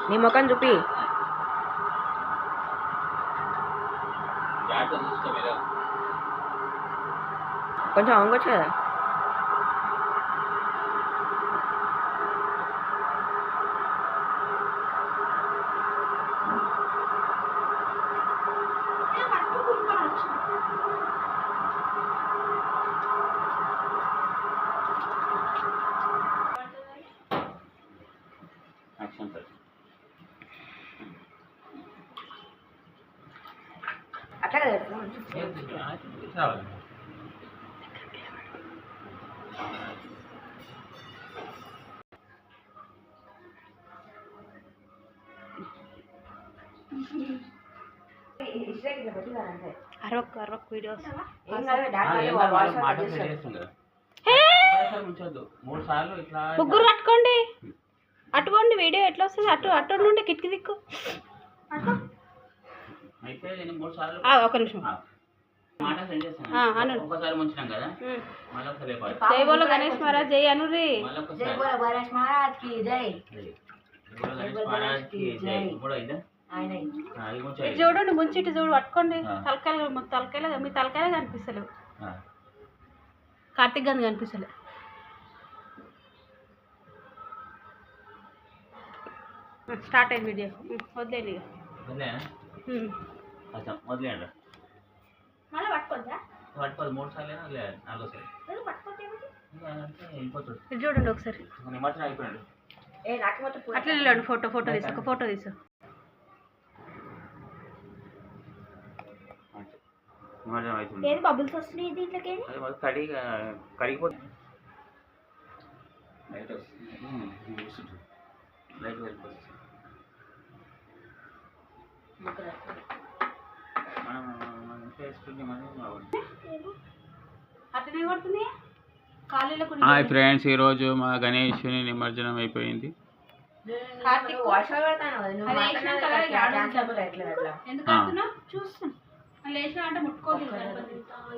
నీ ముఖం చూపి. కొంచెం వంగొచ్చు కదా. అట్లా కదా. అరవకు వీడియోస్ ముగ్గురు కట్టుకోండి. అటుకోండి వీడియో ఎట్లా వస్తుంది? అటు నుండి కిటికీ దిక్కు. ఒక నిమిషం. జై బోలో గణేష్ మహారాజ్ జై అనురి. చూడండి ముంచిటి చూడు పట్టుకోండి. తలకాయలు మీ తలకాయలే కనిపిస్తలేవు. కార్తీక్ గాంధీ కనిపిస్తలే. స్టార్ట్ అయింది వీడియో. వదిలేండి. వదిలేండి. మళ్ళీ పట్టుకోద్దా? పట్టుకోదు. 3 సార్లు 4 సార్లు చూడండి ఒకసారి. నిమజ్జనం అయిపోయాడు. అట్లా వెళ్ళండి. ఫోటో తీసు. ఒక ఫోటో తీసు. నిమజ్జనం అయిపోయింది. ఏది బబుల్స్ వస్తున్నాయి దీంట్లోకి? కడిగిపోతుంది. లైట్ వెళ్ళిపోతుంది. హాయ్ ఫ్రెండ్స్, ఈరోజు మా గణేష్ని నిమజ్జనం అయిపోయింది.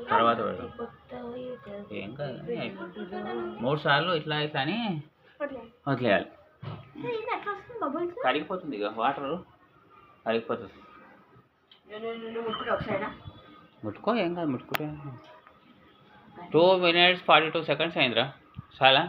తర్వాత ఏం కాదు, 3 సార్లు ఇట్లా అని వదిలేయాలి. కరిగిపోతుంది. ఇక వాటర్ కరిగిపోతుంది. ముట్టుకో, ఏం కాదు. ముట్టుకుంటే 2 minutes 42 seconds అయిందిరా. చాలా